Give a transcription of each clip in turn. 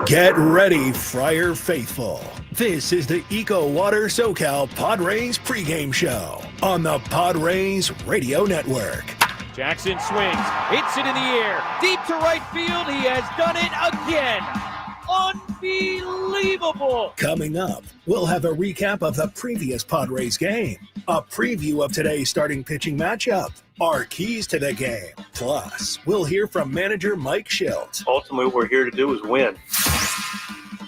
Get ready, Friar Faithful. This is the EcoWater SoCal Padres pregame show on the Padres Radio Network. Jackson swings, hits it in the air, deep to right field. He has done it again. Unbelievable. Coming up, we'll have a recap of the previous Padres game, a preview of today's starting pitching matchup, our keys to the game. Plus, we'll hear from manager Mike Shildt. Ultimately, what we're here to do is win.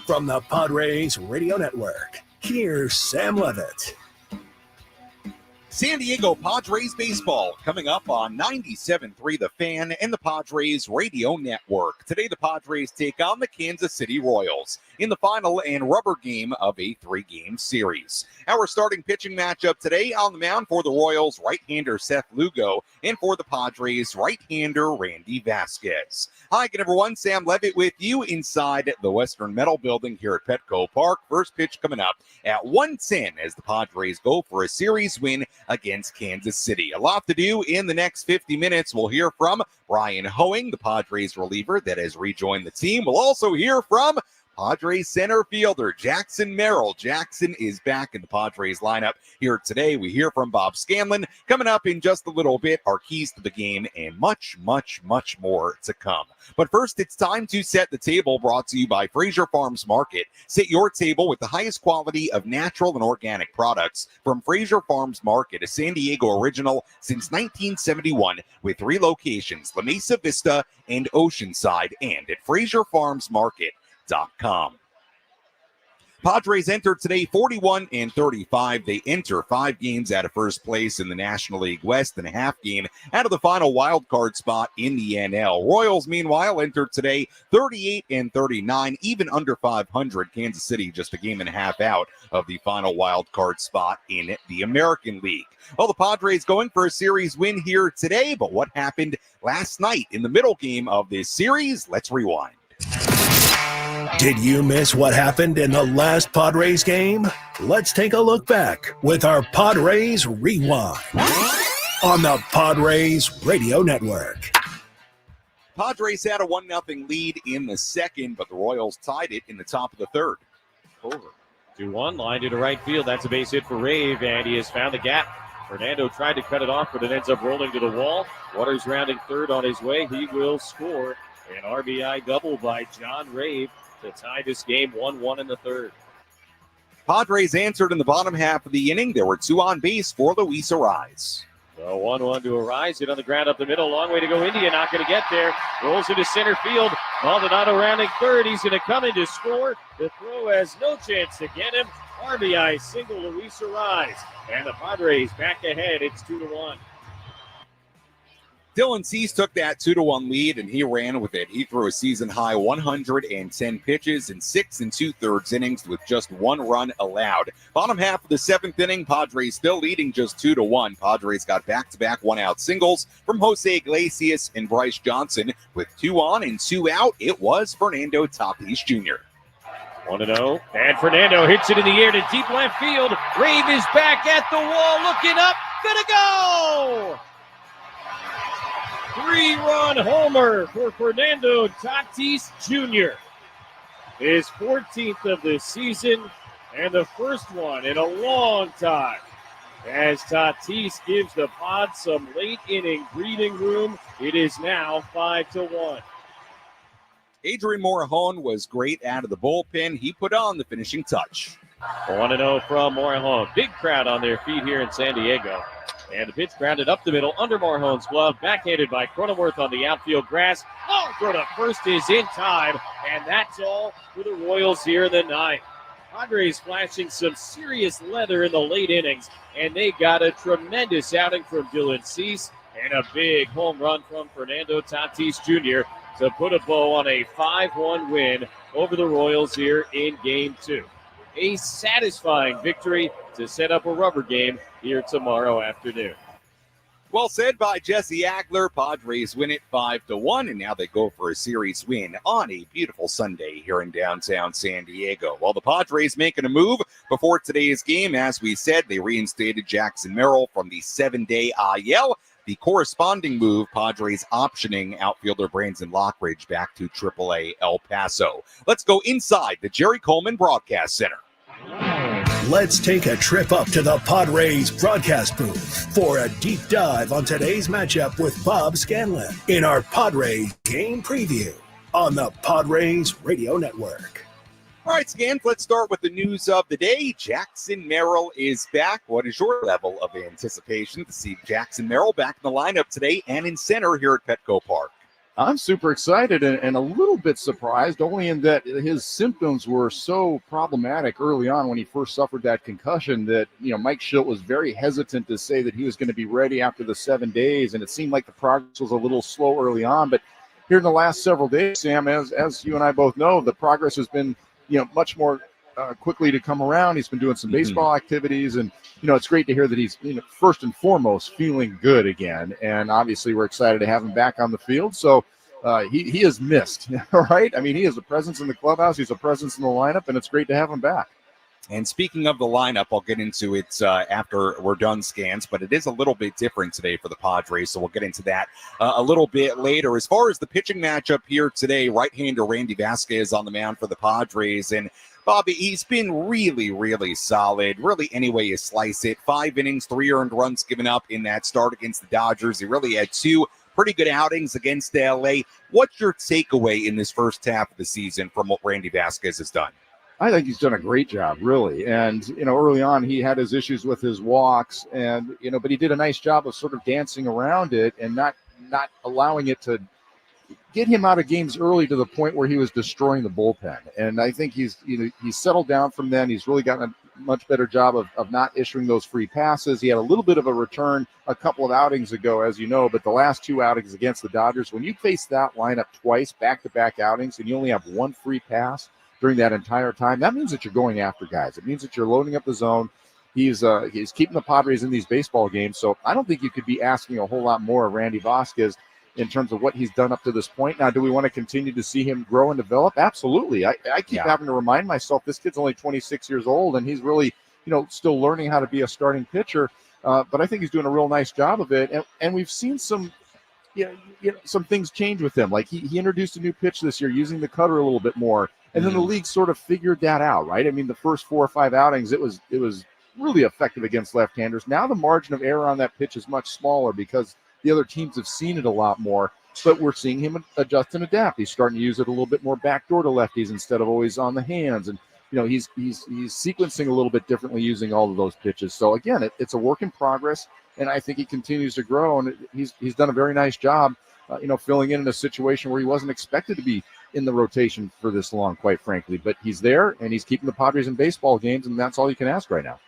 From the Padres Radio Network, here's Sam Levitt. San Diego Padres baseball coming up on 97.3 The Fan and the Padres Radio Network. Today, the Padres take on the Kansas City Royals in the final and rubber game of a 3-game series. Our starting pitching matchup today: on the mound for the Royals, right-hander Seth Lugo, and for the Padres, right-hander Randy Vasquez. Hi again, everyone. Sam Levitt with you inside the Western Metal Building here at Petco Park. First pitch coming up at 1:10 as the Padres go for a series win against Kansas City. A lot to do in the next 50 minutes. We'll hear from Bryan Hoeing, the Padres reliever that has rejoined the team. We'll also hear from Padres center fielder Jackson Merrill. Jackson is back in the Padres lineup here today. We hear from Bob Scanlon coming up in just a little bit, our keys to the game, and much, much, much more to come. But first, it's time to set the table, brought to you by Fraser Farms Market. Set your table with the highest quality of natural and organic products from Fraser Farms Market, a San Diego original since 1971, with 3 locations: La Mesa Vista and Oceanside, and at FraserFarmsMarket.com. Padres entered today 41-35. They enter 5 games out of first place in the National League West and a half game out of the final wild card spot in the NL. Royals, meanwhile, entered today 38-39, even under 500. Kansas City just a game and a half out of the final wild card spot in the American League. Well, the Padres going for a series win here today, but what happened last night in the middle game of this series? Let's rewind. Did you miss what happened in the last Padres game? Let's take a look back with our Padres Rewind on the Padres Radio Network. Padres had a 1-0 lead in the second, but the Royals tied it in the top of the third. Over. 2-1, line to right field. That's a base hit for Rave, and he has found the gap. Fernando tried to cut it off, but it ends up rolling to the wall. Waters rounding third on his way. He will score an RBI double by John Rave to tie this game 1-1 in the third. Padres answered in the bottom half of the inning. There were 2 on base for Luis Arraez. So 1-1 to Arraez. Hit on the ground up the middle. Long way to go. India not going to get there. Rolls into center field. Maldonado rounding third. He's going to come in to score. The throw has no chance to get him. RBI single Luis Arraez. And the Padres back ahead. It's 2-1. Dylan Cease took that 2-1 lead, and he ran with it. He threw a season-high 110 pitches in 6 2/3 innings with just 1 run allowed. Bottom half of the 7th inning, Padres still leading just 2-1. Padres got back-to-back 1-out singles from Jose Iglesias and Bryce Johnson. With 2 on and 2 out, it was Fernando Tatis Jr. 1-0, and Fernando hits it in the air to deep left field. Rave is back at the wall, looking up, gonna go! 3-run homer for Fernando Tatis Jr. His 14th of the season and the first one in a long time. As Tatis gives the Pods some late inning breathing room, it is now 5-1. Adrian Morejon was great out of the bullpen. He put on the finishing touch. 1-0 from Morejon. Big crowd on their feet here in San Diego. And the pitch grounded up the middle under Morejon's glove. Backhanded by Cronenworth on the outfield grass. Oh, throw to first is in time. And that's all for the Royals here in the ninth. Padres flashing some serious leather in the late innings. And they got a tremendous outing from Dylan Cease. And a big home run from Fernando Tatis Jr. to put a bow on a 5-1 win over the Royals here in Game 2. A satisfying victory to set up a rubber game here tomorrow afternoon. Well said by Jesse Agler. Padres win it 5-1, and now they go for a series win on a beautiful Sunday here in downtown San Diego. While the Padres making a move before today's game, as we said, they reinstated Jackson Merrill from the 7-day IL. the corresponding move, Padres optioning outfielder Brandon Lockridge back to AAA El Paso. Let's go inside the Jerry Coleman Broadcast Center. Let's take a trip up to the Padres broadcast booth for a deep dive on today's matchup with Bob Scanlon in our Padres game preview on the Padres Radio Network. All right, Scans, let's start with the news of the day. Jackson Merrill is back. What is your level of anticipation to see Jackson Merrill back in the lineup today and in center here at Petco Park? I'm super excited and a little bit surprised, only in that his symptoms were so problematic early on when he first suffered that concussion that, Mike Shildt was very hesitant to say that he was going to be ready after the 7 days, and it seemed like the progress was a little slow early on. But here in the last several days, Sam, as you and I both know, the progress has been, much more quickly to come around. He's been doing some baseball activities, and it's great to hear that he's first and foremost feeling good again. And obviously, we're excited to have him back on the field. So he is missed, right? I mean, he is a presence in the clubhouse. He's a presence in the lineup, and it's great to have him back. And speaking of the lineup, I'll get into it after we're done, Scans, but it is a little bit different today for the Padres, so we'll get into that a little bit later. As far as the pitching matchup here today, right-hander Randy Vasquez on the mound for the Padres, and Bobby, he's been really, really solid, really any way you slice it. 5 innings, 3 earned runs given up in that start against the Dodgers. He really had 2 pretty good outings against LA. What's your takeaway in this first half of the season from what Randy Vasquez has done? I think he's done a great job, really. And, early on he had his issues with his walks and, but he did a nice job of sort of dancing around it and not allowing it to get him out of games early to the point where he was destroying the bullpen. And I think he's settled down from then. He's really gotten a much better job of not issuing those free passes. He had a little bit of a return a couple of outings ago, as you know, but the last 2 outings against the Dodgers, when you face that lineup twice, back-to-back outings, and you only have 1 free pass during that entire time, that means that you're going after guys. It means that you're loading up the zone. He's keeping the Padres in these baseball games. So I don't think you could be asking a whole lot more of Randy Vasquez in terms of what he's done up to this point. Now, do we want to continue to see him grow and develop? Absolutely. I keep having to remind myself this kid's only 26 years old, and he's really, still learning how to be a starting pitcher. But I think he's doing a real nice job of it. And we've seen some things change with him. Like he introduced a new pitch this year using the cutter a little bit more. And then the league sort of figured that out, right? I mean, the first 4 or 5 outings, it was really effective against left-handers. Now the margin of error on that pitch is much smaller because the other teams have seen it a lot more. But we're seeing him adjust and adapt. He's starting to use it a little bit more backdoor to lefties instead of always on the hands. And he's sequencing a little bit differently using all of those pitches. So again, it's a work in progress, and I think he continues to grow. And he's done a very nice job, filling in a situation where he wasn't expected to be in the rotation for this long, quite frankly. But he's there, and he's keeping the Padres in baseball games, and that's all you can ask right now.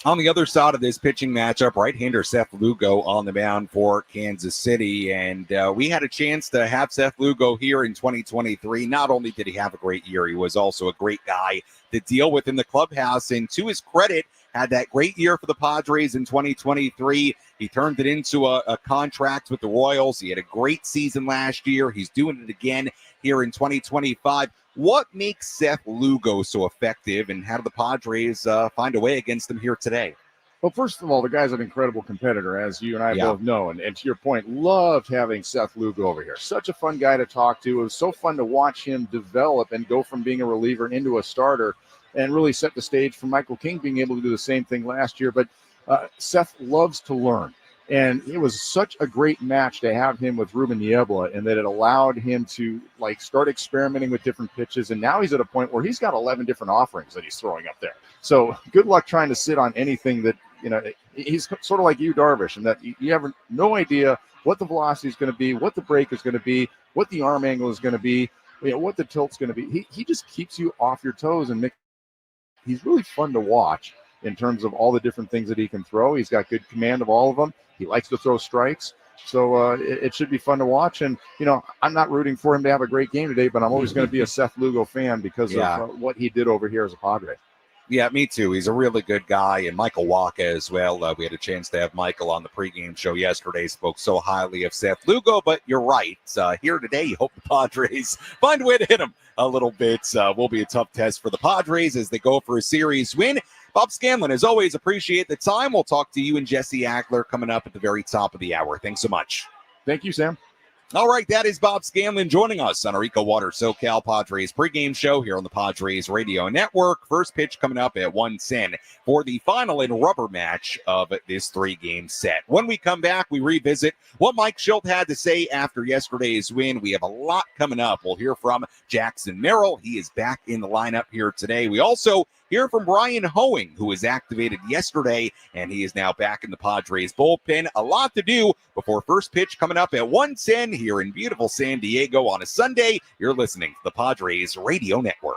On the other side of this pitching matchup, right-hander Seth Lugo on the mound for Kansas City. And we had a chance to have Seth Lugo here in 2023. Not only did he have a great year, he was also a great guy to deal with in the clubhouse. And to his credit, had that great year for the Padres in 2023. He turned it into a contract with the Royals. He had a great season last year. He's doing it again here in 2025. What makes Seth Lugo so effective, and how do the Padres find a way against him here today? Well, first of all, the guy's an incredible competitor, as you and I both know. And to your point, loved having Seth Lugo over here. Such a fun guy to talk to. It was so fun to watch him develop and go from being a reliever into a starter and really set the stage for Michael King being able to do the same thing last year. But Seth loves to learn. And it was such a great match to have him with Ruben Niebla, and that it allowed him to start experimenting with different pitches. And now he's at a point where he's got 11 different offerings that he's throwing up there. So good luck trying to sit on anything that, he's sort of like you, Darvish, and that you have no idea what the velocity is going to be, what the break is going to be, what the arm angle is going to be, what the tilt's going to be. He just keeps you off your toes, and he's really fun to watch in terms of all the different things that he can throw. He's got good command of all of them. He likes to throw strikes. So it should be fun to watch. And, I'm not rooting for him to have a great game today, but I'm always going to be a Seth Lugo fan because of what he did over here as a Padre. Yeah, me too. He's a really good guy. And Michael Wacha as well. We had a chance to have Michael on the pregame show yesterday. Spoke so highly of Seth Lugo, but you're right. Here today, you hope the Padres find a way to hit him a little bit. Will be a tough test for the Padres as they go for a series win. Bob Scanlon, as always, appreciate the time. We'll talk to you and Jesse Agler coming up at the very top of the hour. Thanks so much. Thank you, Sam. All right, that is Bob Scanlon joining us on our EcoWater SoCal Padres pregame show here on the Padres Radio Network. First pitch coming up at 1:10 for the final and rubber match of this three-game set. When we come back, we revisit what Mike Shildt had to say after yesterday's win. We have a lot coming up. We'll hear from Jackson Merrill. He is back in the lineup here today. We also hear from Brian Hoeing, who was activated yesterday, and he is now back in the Padres bullpen. A lot to do before first pitch coming up at 1:10 here in beautiful San Diego on a Sunday. You're listening to the Padres Radio Network.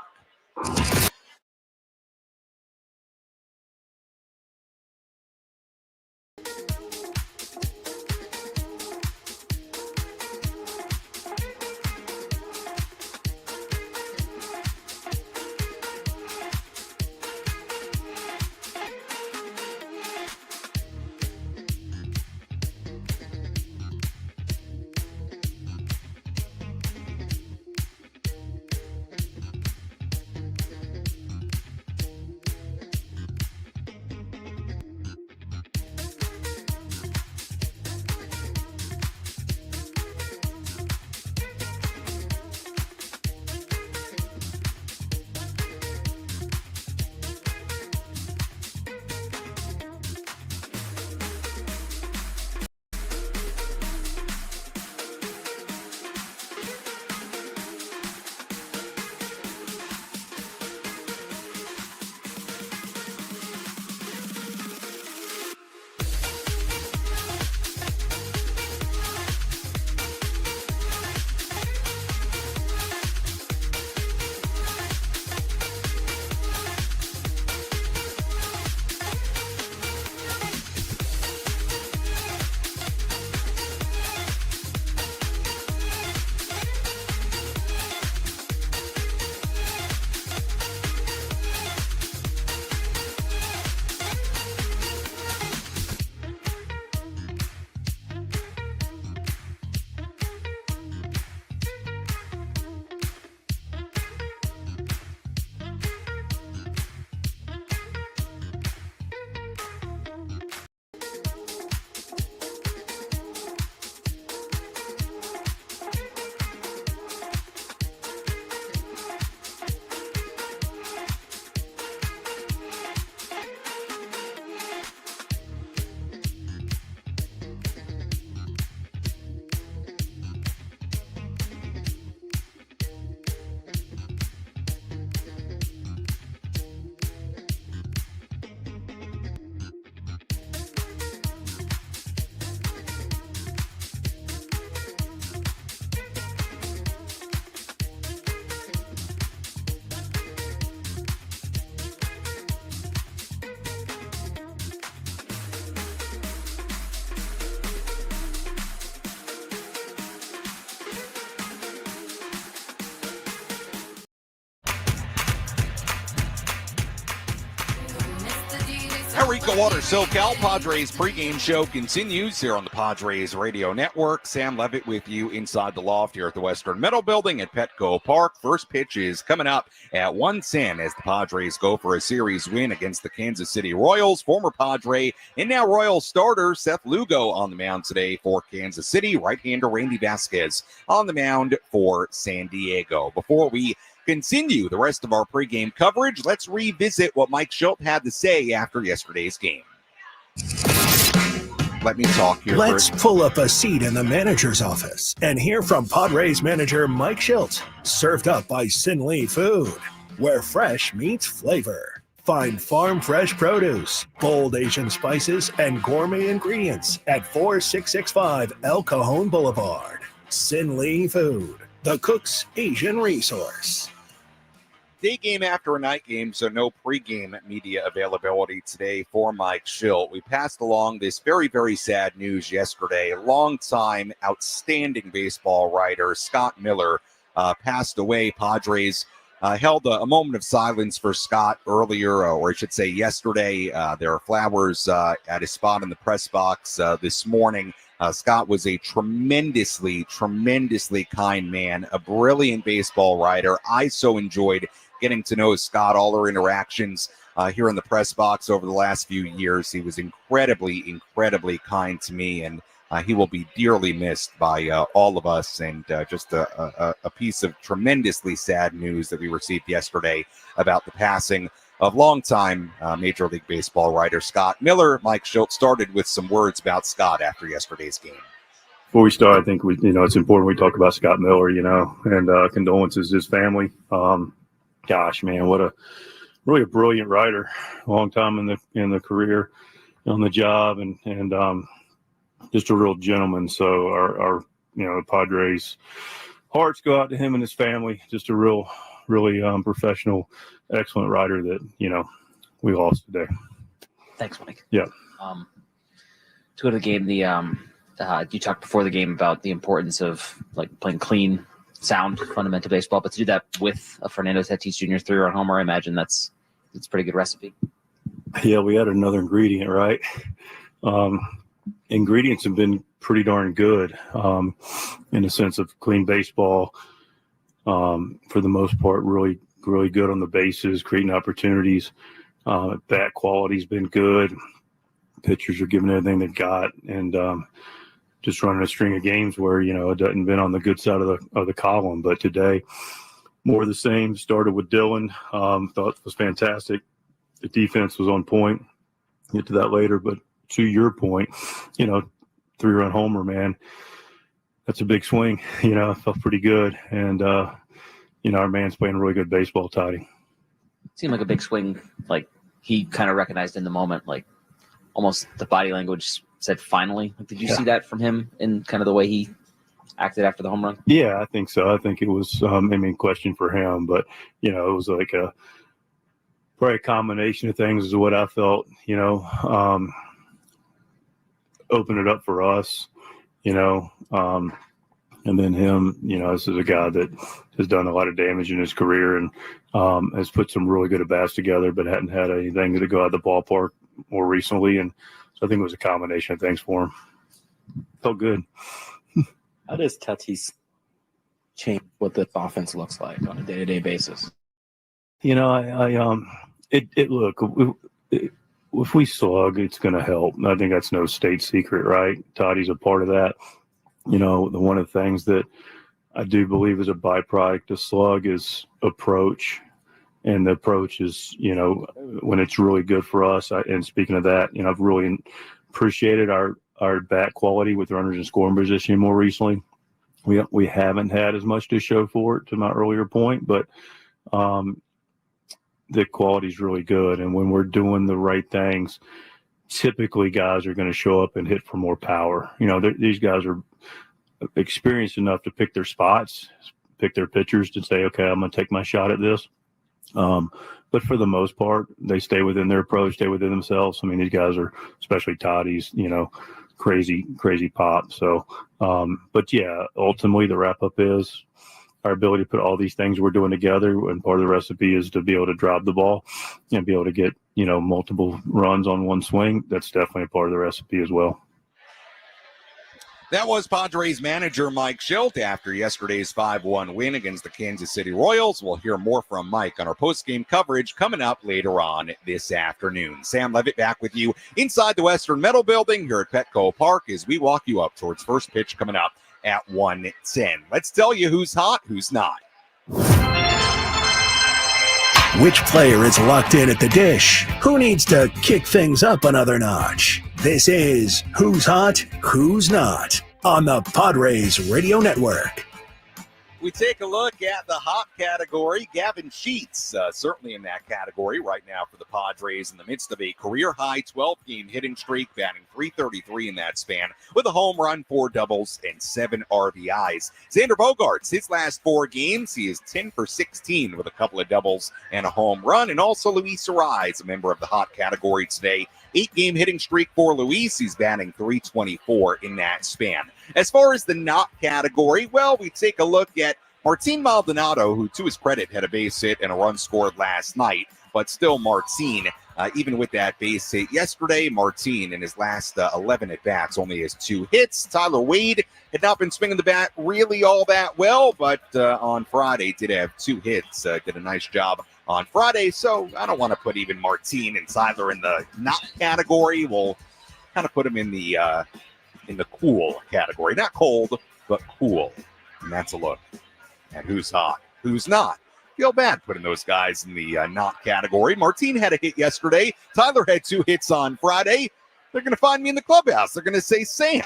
Our EcoWater SoCal Padres pregame show continues here on the Padres Radio Network. Sam Levitt with you inside the loft here at the Western Metal Building at Petco Park. First pitch is coming up at 1:10 as the Padres go for a series win against the Kansas City Royals. Former Padre and now Royals starter Seth Lugo on the mound today for Kansas City. Right-hander Randy Vasquez on the mound for San Diego. Before we continue the rest of our pregame coverage, let's revisit what Mike Shildt had to say after yesterday's game. Let me talk here. Let's pull up a seat in the manager's office and hear from Padres manager Mike Shildt. Served up by Sin Lee Food, where fresh meets flavor. Find farm fresh produce, bold Asian spices, and gourmet ingredients at 4665 El Cajon Boulevard. Sin Lee Food, the cook's Asian resource. Day game after a night game, so no pregame media availability today for Mike Shildt. We passed along this very, very sad news yesterday. Longtime, outstanding baseball writer Scott Miller passed away. Padres held a moment of silence for Scott earlier, or I should say yesterday. There are flowers at his spot in the press box this morning. Scott was a tremendously kind man, a brilliant baseball writer. I so enjoyed getting to know Scott, all our interactions here in the press box over the last few years. He was incredibly, incredibly kind to me, and he will be dearly missed by all of us. And just a piece of tremendously sad news that we received yesterday about the passing of longtime Major League Baseball writer Scott Miller. Mike Shildt started with some words about Scott after yesterday's game. Before we start, I think it's important we talk about Scott Miller, and condolences to his family. Gosh, man, what a brilliant writer, long time in the career, on the job, and just a real gentleman. So our the Padres hearts go out to him and his family. Just a really professional, excellent writer that we lost today. Thanks, Mike. Yeah. To go to the game, you talked before the game about the importance of playing clean, sound, fundamental baseball, but to do that with a Fernando Tatis Jr. 3-run homer, I imagine that's a pretty good recipe. Yeah, we had another ingredient, right? Ingredients have been pretty darn good in the sense of clean baseball. For the most part, really, really good on the bases, creating opportunities. Bat quality's been good. Pitchers are giving everything they've got, and just running a string of games where it doesn't been on the good side of the column. But today, more of the same. Started with Dylan. Thought it was fantastic. The defense was on point. Get to that later, but to your point, 3-run homer, man, that's a big swing. It felt pretty good, and our man's playing really good baseball, Toddy. Seemed like a big swing. He kind of recognized in the moment, almost the body language said finally. Did you see that from him in kind of the way he acted after the home run? Yeah, I think so. I think it was question for him, but it was probably a combination of things is what I felt. Open it up for us, and then him. This is a guy that has done a lot of damage in his career and has put some really good at bats together, but hadn't had anything to go out of the ballpark more recently, and so I think it was a combination of things for him. Felt good. How does Tatis change what this offense looks like on a day-to-day basis? If we slug, it's going to help. I think that's no state secret, right? Toddy's a part of that. One of the things that I do believe is a byproduct of slug is approach. And the approach is, when it's really good for us. And speaking of that, I've really appreciated our bat quality with runners in scoring position more recently. We haven't had as much to show for it, to my earlier point, but the quality is really good. And when we're doing the right things, typically guys are going to show up and hit for more power. These guys are experienced enough to pick their spots, pick their pitchers to say, okay, I'm going to take my shot at this. But for the most part, they stay within their approach, stay within themselves. I mean, these guys are, especially Toddy's, crazy pop. So, but yeah, ultimately the wrap up is our ability to put all these things we're doing together. And part of the recipe is to be able to drop the ball and be able to get, multiple runs on one swing. That's definitely a part of the recipe as well. That was Padres manager Mike Shildt after yesterday's 5-1 win against the Kansas City Royals. We'll hear more from Mike on our post-game coverage coming up later on this afternoon. Sam Levitt back with you inside the Western Metal Building here at Petco Park as we walk you up towards first pitch coming up at 1:10. Let's tell you who's hot, who's not. Which player is locked in at the dish? Who needs to kick things up another notch? This is Who's Hot, Who's Not on the Padres Radio Network. We take a look at the hot category. Gavin Sheets, certainly in that category right now for the Padres in the midst of a career-high 12-game hitting streak, batting .333 in that span with a home run, 4 doubles, and 7 RBIs. Xander Bogaerts, his last 4 games, he is 10 for 16 with a couple of doubles and a home run. And also Luis Arraez, a member of the hot category today. 8-game hitting streak for Luis. He's batting .324 in that span. As far as the not category, well, we take a look at Martin Maldonado, who to his credit had a base hit and a run scored last night, but still Martin even with that base hit yesterday, Martin in his last 11 at-bats only has 2 hits. Tyler Wade had not been swinging the bat really all that well, but on Friday did have 2 hits. Did a nice job on Friday, so I don't want to put even Martin and Tyler in the not category. We'll kind of put him in the cool category. Not cold, but cool. And that's a look at who's hot, who's not. Feel bad putting those guys in the not category. Martin had a hit yesterday. Tyler had 2 hits on Friday. They're going to find me in the clubhouse. They're going to say, Sam,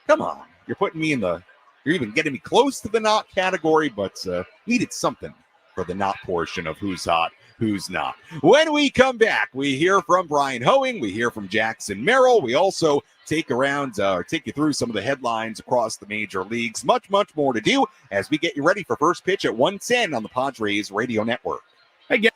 come on. You're putting me in the, you're even getting me close to the not category, but needed something for the not portion of who's hot, who's not. When we come back, we hear from Bryan Hoeing. We hear from Jackson Merrill. We also take you through some of the headlines across the major leagues. Much, much more to do as we get you ready for first pitch at 1:10 on the Padres Radio Network. Again.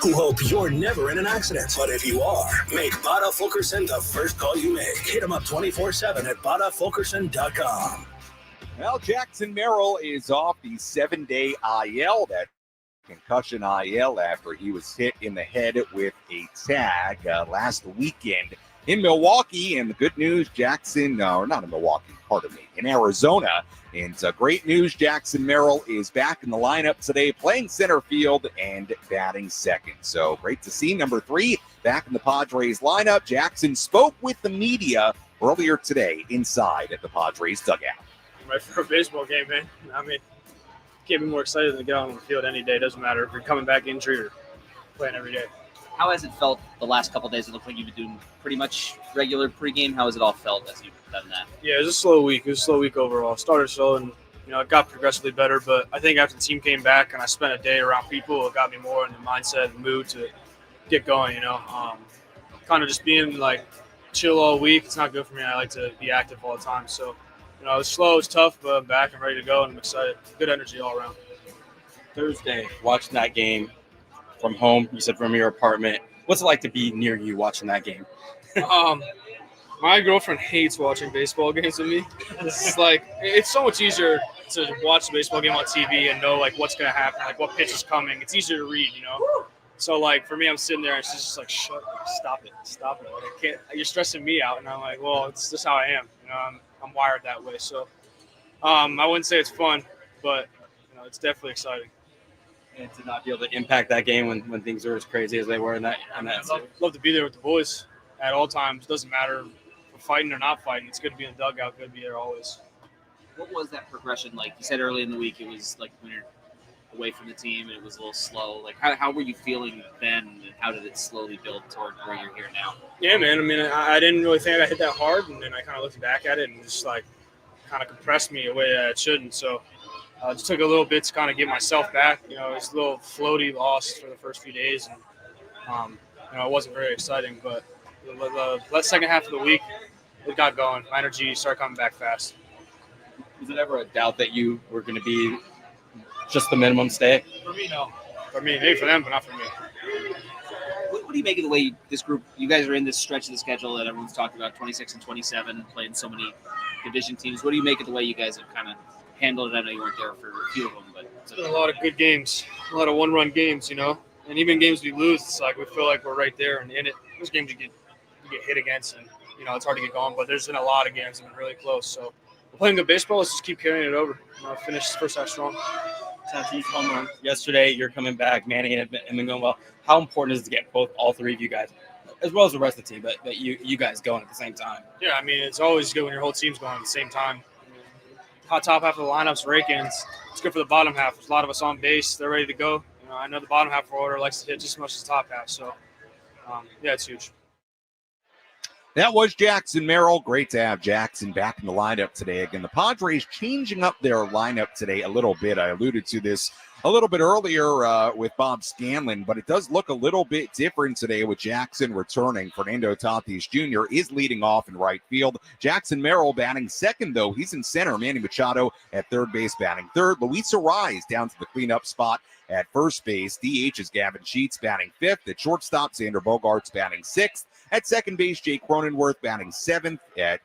who hope you're never in an accident. But if you are, make Bada Fulkerson the first call you make. Hit him up 24/7 at BadaFulkerson.com. Well, Jackson Merrill is off the 7-day IL, that concussion IL, after he was hit in the head with a tag last weekend in Milwaukee. And the good news, not in Milwaukee, pardon me, in Arizona. And great news, Jackson Merrill is back in the lineup today, playing center field and batting second. So great to see number 3 back in the Padres lineup. Jackson spoke with the media earlier today inside at the Padres dugout. My first baseball game, man. I mean, can't be more excited than to get out on the field any day. It doesn't matter if you're coming back injured or playing every day. How has it felt the last couple of days? It looks like you've been doing pretty much regular pregame. How has it all felt as you've done that? Yeah, it was a slow week. It was a slow week overall. Started slow and, it got progressively better. But I think after the team came back and I spent a day around people, it got me more in the mindset and mood to get going, kind of just being like chill all week. It's not good for me. I like to be active all the time. So, it's slow, it's tough, but I'm back and ready to go and I'm excited. Good energy all around. Thursday, watching that game from home, you said from your apartment. What's it like to be near you watching that game? My girlfriend hates watching baseball games with me. It's so much easier to watch the baseball game on TV and know what's going to happen, what pitch is coming. It's easier to read, So for me, I'm sitting there and she's just stop it. I can't. You're stressing me out, and I'm like, well, it's just how I am. I'm wired that way. So I wouldn't say it's fun, but it's definitely exciting. And to not be able to impact that game when things are as crazy as they were in that. Love to be there with the boys at all times. Doesn't matter if we're fighting or not fighting. It's good to be in the dugout. Good to be there always. What was that progression like? You said early in the week it was like when you're away from the team and it was a little slow. How were you feeling then, and how did it slowly build toward where you're here now? Yeah, man. I mean, I didn't really think I hit that hard, and then I kind of looked back at it and just kind of compressed me a way that it shouldn't. So it just took a little bit to kind of get myself back. It was a little floaty loss for the first few days, and it wasn't very exciting. But the second half of the week, it got going. My energy started coming back fast. Was it ever a doubt that you were going to be just the minimum stay? For me, no. For me, maybe for them, but not for me. What do you make of the way this group, you guys are in this stretch of the schedule that everyone's talking about, 26 and 27, playing so many division teams? What do you make of the way you guys have kind of handled it? I know you weren't there for a few of them, but it's been a lot of good games, a lot of one-run games, and even games we lose, it's we feel like we're right there and in it. There's games you get hit against, and it's hard to get going, but there's been a lot of games that have been really close. So we're playing good baseball. Let's just keep carrying it over. Finish the first half strong. Tatis home run yesterday. You're coming back. Manny and been going well. How important is it to get all three of you guys, as well as the rest of the team, but you guys going at the same time? Yeah, I mean, it's always good when your whole team's going at the same time. Top half of the lineup's rake-ins. It's good for the bottom half. There's a lot of us on base. They're ready to go. I know the bottom half of our order likes to hit just as much as the top half. So, it's huge. That was Jackson Merrill. Great to have Jackson back in the lineup today. Again, the Padres changing up their lineup today a little bit. I alluded to this a little bit earlier with Bob Scanlon, but it does look a little bit different today with Jackson returning. Fernando Tatis Jr. is leading off in right field. Jackson Merrill batting second, though. He's in center. Manny Machado at third base batting third. Luis Arraez down to the cleanup spot at first base. DH is Gavin Sheets batting fifth. At shortstop, Xander Bogaerts batting sixth. At second base, Jake Cronenworth batting seventh. At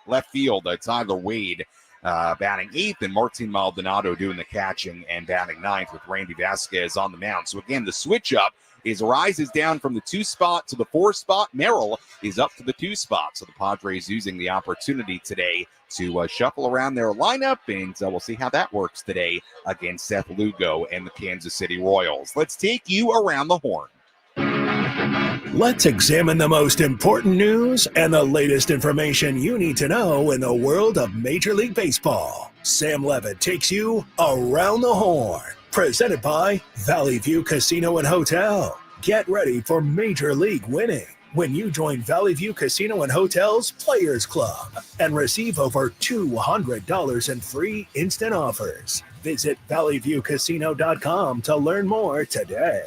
left field, Tyler Wade batting eighth, and Martin Maldonado doing the catching and batting ninth with Randy Vasquez on the mound. So again, the switch up is Arraez is down from the 2 spot to the 4 spot. Merrill is up to the 2 spot. So the Padres using the opportunity today to shuffle around their lineup, and we'll see how that works today against Seth Lugo and the Kansas City Royals. Let's take you around the horn. Let's examine the most important news and the latest information you need to know in the world of Major League Baseball. Sam Levitt takes you around the horn. Presented by Valley View Casino and Hotel. Get ready for Major League winning when you join Valley View Casino and Hotel's Players Club and receive over $200 in free instant offers. Visit valleyviewcasino.com to learn more today.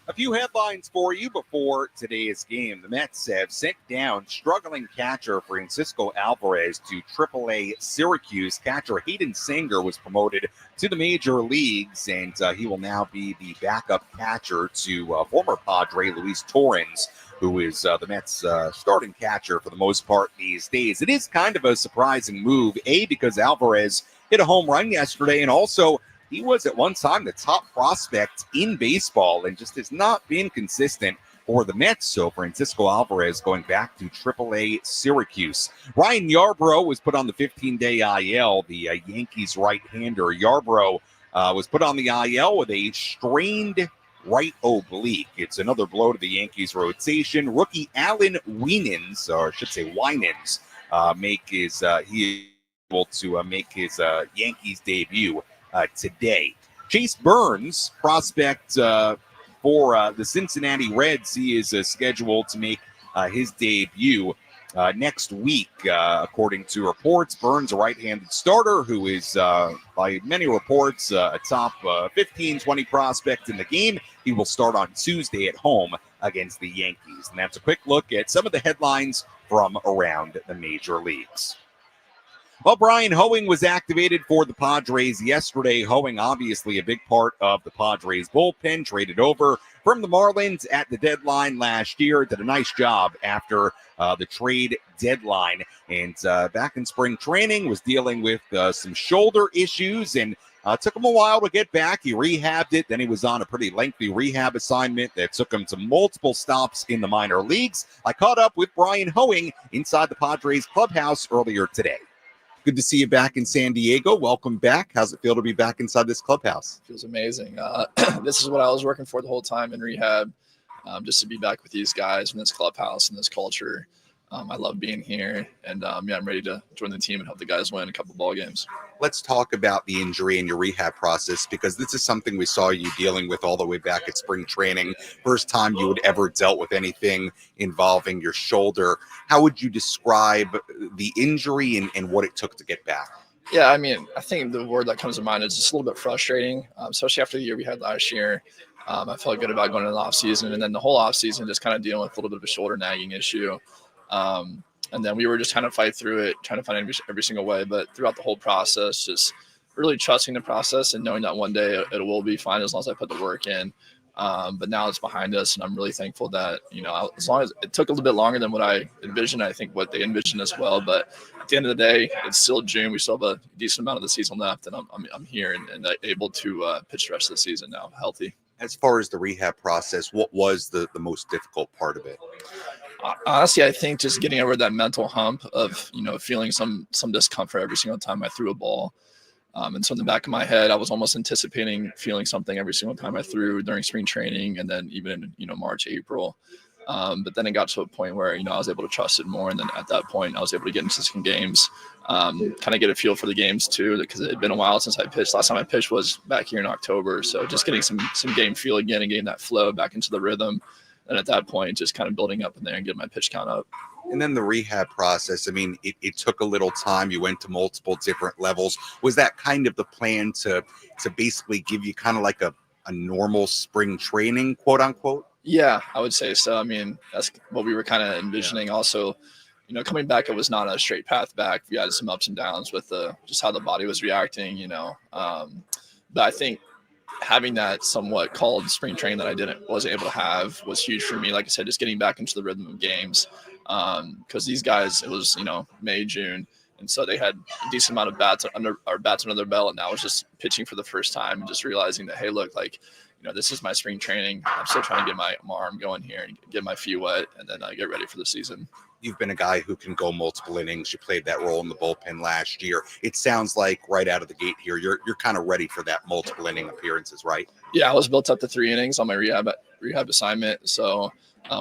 A few headlines for you before today's game. The Mets have sent down struggling catcher Francisco Alvarez to AAA Syracuse. Catcher Hayden Sanger was promoted to the major leagues, and he will now be the backup catcher to former Padre Luis Torrens, who is the Mets' starting catcher for the most part these days. It is kind of a surprising move, because Alvarez hit a home run yesterday, and also he was at one time the top prospect in baseball and just has not been consistent for the Mets. So Francisco Alvarez going back to AAA Syracuse. Ryan Yarbrough was put on the 15-day IL, the Yankees right-hander. Yarbrough was put on the IL with a strained right oblique. It's another blow to the Yankees rotation. Rookie Alan Winans, or I should say Winans, he able to make his Yankees debut today. Chase Burns, prospect for the Cincinnati Reds, he is scheduled to make his debut next week, according to reports. Burns, a right-handed starter who is, by many reports, a top 15, 20 prospect in the game. He will start on Tuesday at home against the Yankees. And that's a quick look at some of the headlines from around the major leagues. Well, Brian Hoing was activated for the Padres yesterday. Hoing, obviously a big part of the Padres bullpen, traded over from the Marlins at the deadline last year. Did a nice job after the trade deadline. And back in spring training, was dealing with some shoulder issues, and took him a while to get back. He rehabbed it. Then he was on a pretty lengthy rehab assignment that took him to multiple stops in the minor leagues. I caught up with Brian Hoeing inside the Padres clubhouse earlier today. Good to see you back in San Diego. Welcome back. How's it feel to be back inside this clubhouse? Feels amazing. This is what I was working for the whole time in rehab, just to be back with these guys in this clubhouse and this culture. I love being here, and I'm ready to join the team and help the guys win a couple ball games. Let's talk about the injury and your rehab process, because this is something we saw you dealing with all the way back at spring training. First time you had ever dealt with anything involving your shoulder. How would you describe the injury and what it took to get back? Yeah, I think the word that comes to mind is just a little bit frustrating, especially after the year we had last year. I felt good about going into the offseason, and then the whole offseason just kind of dealing with a little bit of a shoulder nagging issue. And then we were just trying to fight through it, trying to find every single way. But throughout the whole process, just really trusting the process and knowing that one day it will be fine as long as I put the work in. But now it's behind us, and I'm really thankful that, as long as it took a little bit longer than what I envisioned, I think what they envisioned as well. But at the end of the day, it's still June. We still have a decent amount of the season left, and I'm here and able to pitch the rest of the season now, healthy. As far as the rehab process, what was the most difficult part of it? Honestly, I think just getting over that mental hump of, feeling some discomfort every single time I threw a ball. And so in the back of my head, I was almost anticipating feeling something every single time I threw during spring training, and then even in, March, April. But then it got to a point where, I was able to trust it more. And then at that point, I was able to get into some games, kind of get a feel for the games too, because it had been a while since I pitched. Last time I pitched was back here in October. So just getting some game feel again and getting that flow back into the rhythm. And at that point, just kind of building up in there and getting my pitch count up. And then the rehab process, it took a little time. You went to multiple different levels. Was that kind of the plan to basically give you kind of like a normal spring training, quote unquote? Yeah, I would say so. That's what we were kind of envisioning. Also, coming back, it was not a straight path back. We had some ups and downs with just how the body was reacting, But I think having that somewhat called spring training that wasn't able to have was huge for me. Like I said, just getting back into the rhythm of games. Because these guys, it was, May, June. And so they had a decent amount of bats under their belt. And I was just pitching for the first time and just realizing that, hey, look, this is my spring training. I'm still trying to get my arm going here and get my feet wet, and then get ready for the season. You've been a guy who can go multiple innings. You played that role in the bullpen last year. It sounds like right out of the gate here, you're kind of ready for that multiple inning appearances, right? Yeah, I was built up to 3 innings on my rehab assignment. So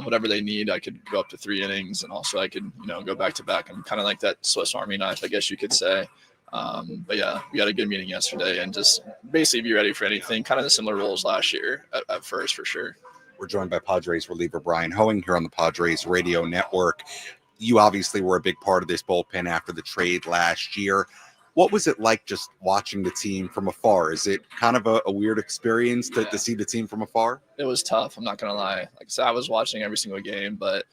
whatever they need, I could go up to 3 innings, and also I could, go back to back. I'm kind of like that Swiss Army knife, I guess you could say. But yeah, we had a good meeting yesterday and just basically be ready for anything, kind of the similar roles last year at first, for sure. We're joined by Padres reliever Brian Hoing here on the Padres Radio Network. You obviously were a big part of this bullpen after the trade last year. What was it like just watching the team from afar? Is it kind of a weird experience to see the team from afar? It was tough. I'm not going to lie. Like I said, I was watching every single game, but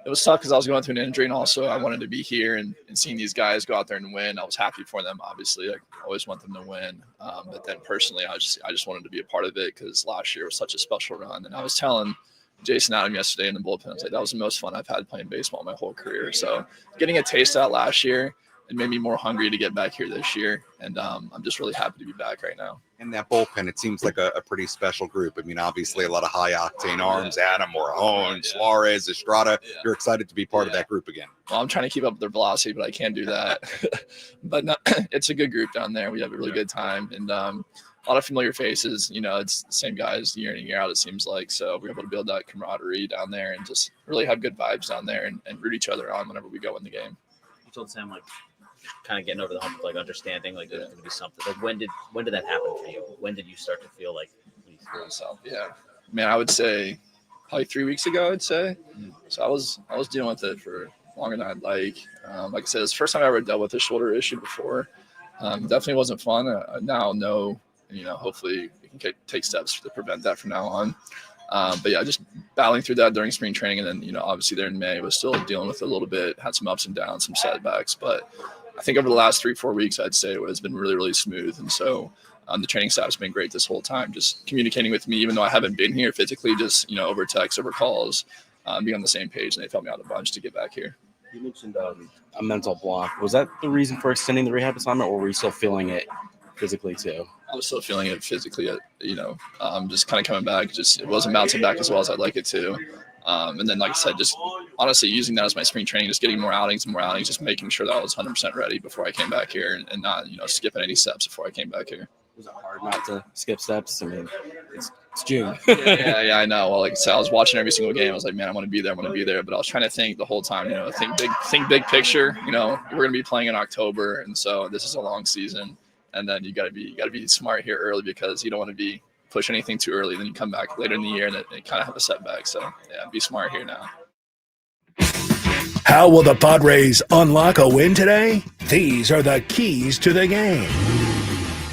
it was tough because I was going through an injury, and also I wanted to be here and seeing these guys go out there and win. I was happy for them, obviously. I always want them to win. But then personally, I just wanted to be a part of it because last year was such a special run. And I was telling Jason Adam yesterday in the bullpen, I was like, that was the most fun I've had playing baseball my whole career. So getting a taste of that last year, it made me more hungry to get back here this year. And I'm just really happy to be back right now. And that bullpen, it seems like a pretty special group. Obviously a lot of high-octane arms, Adam, Morahone, Suarez, Estrada. Yeah. You're excited to be part of that group again. Well, I'm trying to keep up with their velocity, but I can't do that. But no, it's a good group down there. We have a really good time. And a lot of familiar faces. It's the same guys year in and year out, it seems like. So we're able to build that camaraderie down there and just really have good vibes down there and root each other on whenever we go in the game. You told Sam, kind of getting over the hump of like understanding like there's going to be something? Like when did that happen for you? When did you start to feel like you threw yourself? Yeah, man, I would say probably 3 weeks ago. I'd say. So I was dealing with it for longer than I'd like. Like I said, it's the first time I ever dealt with a shoulder issue before. Definitely wasn't fun. I now know, hopefully we can take steps to prevent that from now on. But yeah, just battling through that during spring training. And then, obviously there in May, was still dealing with it a little bit, had some ups and downs, some setbacks. But I think over the last 3-4 weeks, I'd say it has been really, really smooth. And so the training staff has been great this whole time, just communicating with me, even though I haven't been here physically, just, over text, over calls, being on the same page. And they've helped me out a bunch to get back here. You mentioned a mental block. Was that the reason for extending the rehab assignment, or were you still feeling it physically too? I was still feeling it physically, just kind of coming back. Just it wasn't bouncing back as well as I'd like it to. And then, like I said, just honestly using that as my spring training, just getting more outings, just making sure that I was 100% ready before I came back here and not, skipping any steps before I came back here. Was it hard not to skip steps? I mean, it's June. yeah, I know. Well, like I said, I was watching every single game. I was like, man, I want to be there. But I was trying to think the whole time, think big picture. We're going to be playing in October, and so this is a long season. And then you got to be smart here early, because you don't want to push anything too early. Then you come back later in the year and it kind of have a setback. So yeah, be smart here now. How will the Padres unlock a win today? These are the keys to the game.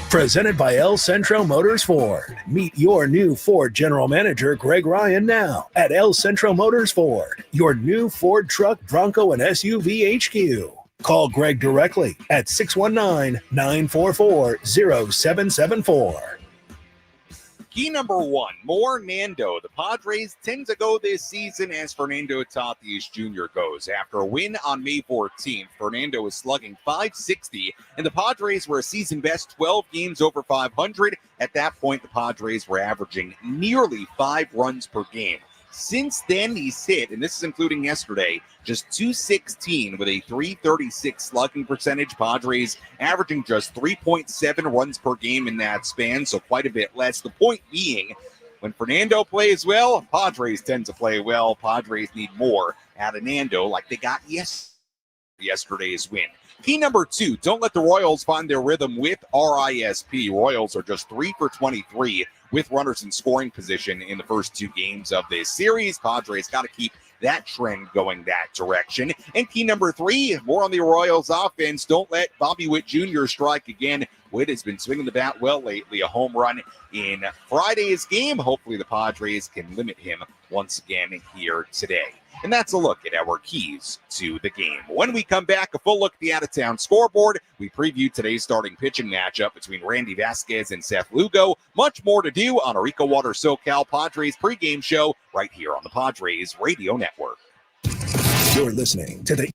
Presented by El Centro Motors Ford. Meet your new Ford General Manager, Greg Ryan, now at El Centro Motors Ford, your new Ford truck, Bronco, and SUV HQ. Call Greg directly at 619-944-0774. Key number 1, more Nando. The Padres tend to go this season as Fernando Tatis Jr. goes. After a win on May 14th, Fernando is slugging .560, and the Padres were a season best 12 games over 500. At that point, the Padres were averaging nearly 5 runs per game. Since then, he's hit, and this is including yesterday, just .216 with a .336 slugging percentage. Padres averaging just 3.7 runs per game in that span, so quite a bit less. The point being, when Fernando plays well, Padres tend to play well. Padres need more out of Nando, like they got yesterday's win. Key number 2, don't let the Royals find their rhythm with RISP. Royals are just 3 for 23 with runners in scoring position in the first 2 games of this series. Padres got to keep that trend going that direction. And key number 3, more on the Royals offense. Don't let Bobby Witt Jr. strike again. Witt has been swinging the bat well lately. A home run in Friday's game. Hopefully the Padres can limit him once again here today. And that's a look at our keys to the game. When we come back, a full look at the out-of-town scoreboard. We preview today's starting pitching matchup between Randy Vasquez and Seth Lugo. Much more to do on our EcoWater SoCal Padres pregame show right here on the Padres Radio Network. You're listening to the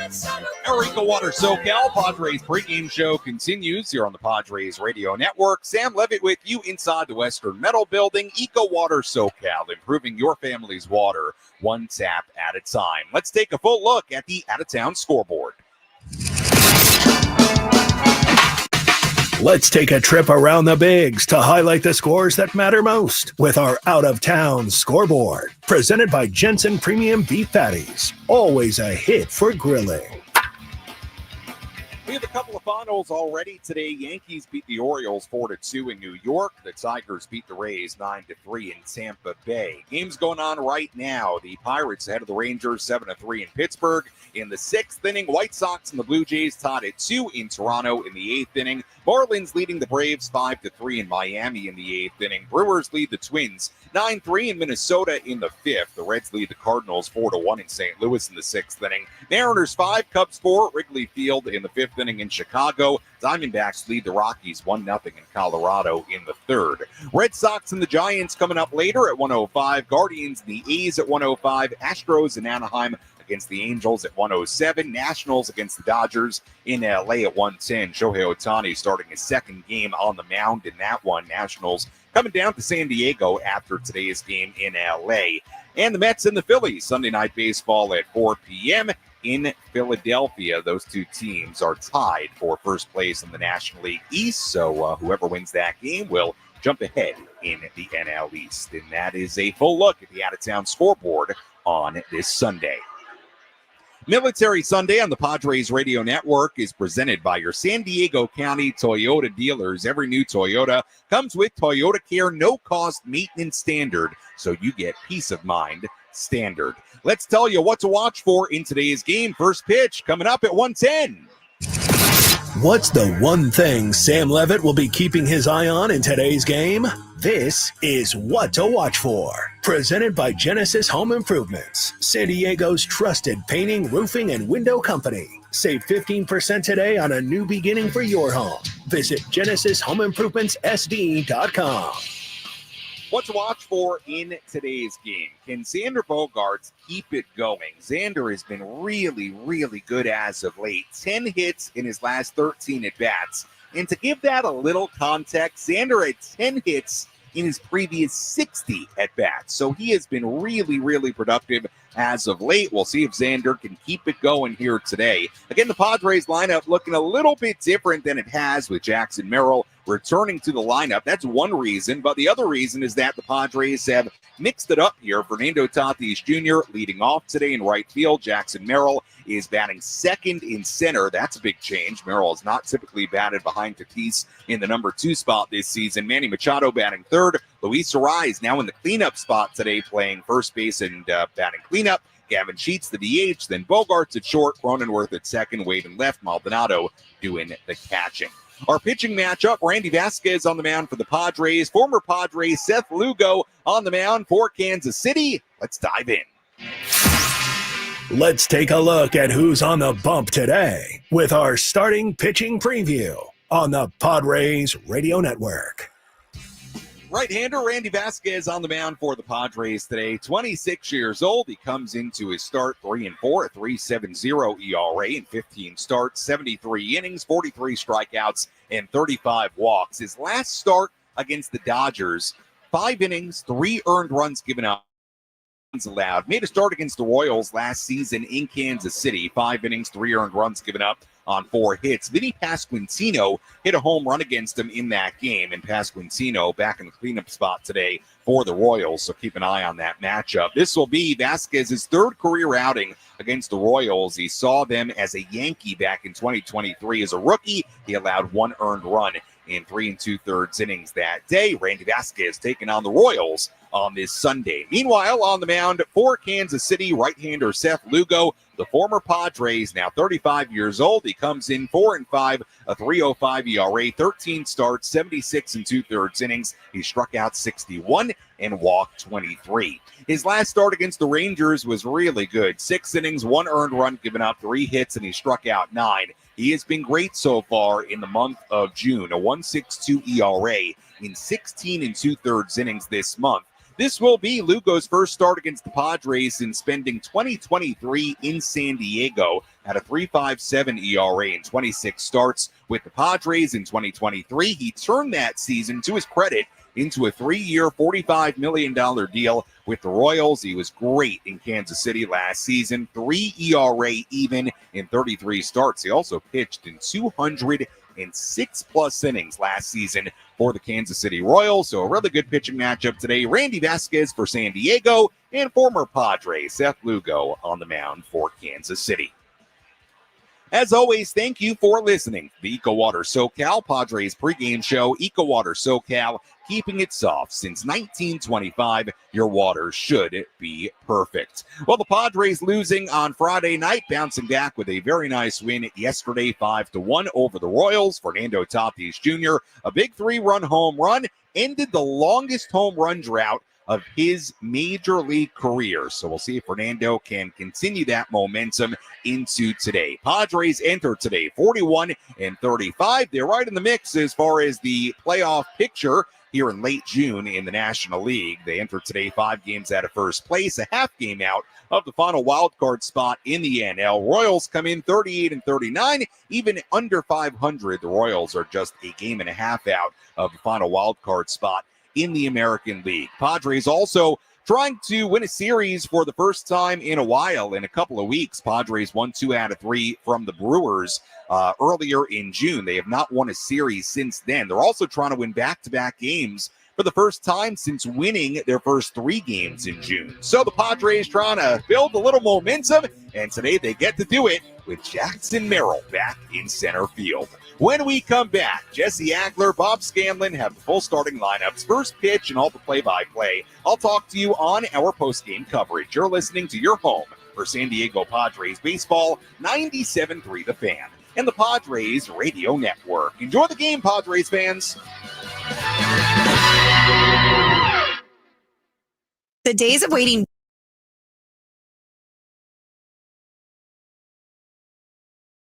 Our EcoWater SoCal Padres pregame show continues here on the Padres Radio Network. Sam Levitt with you inside the Western Metal Building. EcoWater SoCal, improving your family's water one tap at a time. Let's take a full look at the out-of-town scoreboard. Let's take a trip around the bigs to highlight the scores that matter most with our out-of-town scoreboard. Presented by Jensen Premium Beef Patties. Always a hit for grilling. We have a couple of finals already today. Yankees beat the Orioles 4-2 in New York. The Tigers beat the Rays 9-3 in Tampa Bay. Games going on right now. The Pirates ahead of the Rangers 7-3 in Pittsburgh. In the 6th inning, White Sox and the Blue Jays tied at 2 in Toronto. In the 8th inning, Marlins leading the Braves 5-3 in Miami in the 8th inning. Brewers lead the Twins 9-3 in Minnesota in the 5th. The Reds lead the Cardinals 4-1 in St. Louis in the 6th inning. Mariners 5, Cubs 4, Wrigley Field in the 5th inning in Chicago. Diamondbacks lead the Rockies 1-0 in Colorado in the 3rd. Red Sox and the Giants coming up later at 1:05. Guardians and the A's at 1:05. Astros and Anaheim against the Angels at 1:07. Nationals against the Dodgers in LA at 1:10. Shohei Ohtani starting his second game on the mound in that one. Nationals coming down to San Diego after today's game in LA. And the Mets and the Phillies, Sunday Night Baseball at 4 p.m. in Philadelphia. Those two teams are tied for first place in the National League East, so whoever wins that game will jump ahead in the NL East. And that is a full look at the out-of-town scoreboard on this Sunday. Military Sunday on the Padres Radio Network is presented by your San Diego County Toyota dealers. Every new Toyota comes with Toyota Care no-cost maintenance standard, so you get peace of mind standard. Let's tell you what to watch for in today's game. First pitch coming up at 1:10. What's the one thing Sam Levitt will be keeping his eye on in today's game? This is What to Watch For. Presented by Genesis Home Improvements, San Diego's trusted painting, roofing, and window company. Save 15% today on a new beginning for your home. Visit GenesisHomeImprovementsSD.com. What to watch for in today's game. Can Xander Bogaerts keep it going? Xander has been really, really good as of late. 10 hits in his last 13 at-bats. And to give that a little context, Xander had 10 hits in his previous 60 at-bats. So he has been really, really productive as of late. We'll see if Xander can keep it going here today. Again, the Padres lineup looking a little bit different than it has with Jackson Merrill returning to the lineup. That's one reason, but the other reason is that the Padres have mixed it up here. Fernando Tatis Jr. leading off today in right field. Jackson Merrill is batting second in center. That's a big change. Merrill has not typically batted behind Tatis in the number 2 spot this season. Manny Machado batting third. Luis Arraez now in the cleanup spot today, playing first base and batting cleanup. Gavin Sheets, the DH, then Bogaerts at short, Cronenworth at second, Wade in left, Maldonado doing the catching. Our pitching matchup, Randy Vasquez on the mound for the Padres, former Padre Seth Lugo on the mound for Kansas City. Let's dive in. Let's take a look at who's on the bump today with our starting pitching preview on the Padres Radio Network. Right-hander Randy Vasquez on the mound for the Padres today. 26 years old. He comes into his start 3-4, a 3.70 ERA in 15 starts, 73 innings, 43 strikeouts, and 35 walks. His last start against the Dodgers, 5 innings, 3 earned runs given up. Allowed. Made a start against the Royals last season in Kansas City. 5 innings, 3 earned runs given up on 4 hits. Vinny Pasquantino hit a home run against him in that game. And Pasquantino back in the cleanup spot today for the Royals. So keep an eye on that matchup. This will be Vasquez's 3rd career outing against the Royals. He saw them as a Yankee back in 2023. As a rookie, he allowed 1 earned run in 3 2/3 innings that day. Randy Vasquez taking on the Royals on this Sunday. Meanwhile, on the mound for Kansas City, right-hander Seth Lugo, the former Padres, now 35 years old. He comes in 4-5, a 3.05 ERA, 13 starts, 76 2/3 innings. He struck out 61 and walked 23. His last start against the Rangers was really good. 6 innings, 1 earned run given up, 3 hits, and he struck out 9. He has been great so far in the month of June, a 1.62 ERA in 16 2/3 innings this month. This will be Lugo's first start against the Padres since spending 2023 in San Diego. had a 3.57 ERA in 26 starts with the Padres in 2023. He turned that season, to his credit, into a 3-year, $45 million deal with the Royals. He was great in Kansas City last season, 3 ERA even in 33 starts. He also pitched in 206-plus innings last season for the Kansas City Royals. So a really good pitching matchup today. Randy Vasquez for San Diego and former Padre Seth Lugo on the mound for Kansas City. As always, thank you for listening. The EcoWater SoCal Padres pregame show. EcoWater SoCal, keeping it soft since 1925. Your water should be perfect. Well, the Padres losing on Friday night, bouncing back with a very nice win yesterday, 5-1 over the Royals. Fernando Tatis Jr., a big 3-run home run, ended the longest home run drought of his major league career. So we'll see if Fernando can continue that momentum into today. Padres enter today 41-35. They're right in the mix as far as the playoff picture here in late June in the National League. They enter today 5 games out of first place, a half game out of the final wild card spot in the NL. Royals come in 38-39, even under 500. The Royals are just a game and a half out of the final wild card spot in the American League. Padres also trying to win a series for the first time in a while, in a couple of weeks. Padres won 2 out of 3 from the Brewers earlier in June. They have not won a series since then. They're also trying to win back-to-back games for the first time since winning their first 3 games in June. So the Padres trying to build a little momentum, and today they get to do it with Jackson Merrill back in center field. When we come back, Jesse Agler, Bob Scanlon have the full starting lineups, first pitch, and all the play-by-play. I'll talk to you on our post-game coverage. You're listening to your home for San Diego Padres baseball, 97.3 The Fan, and the Padres Radio Network. Enjoy the game, Padres fans. The days of waiting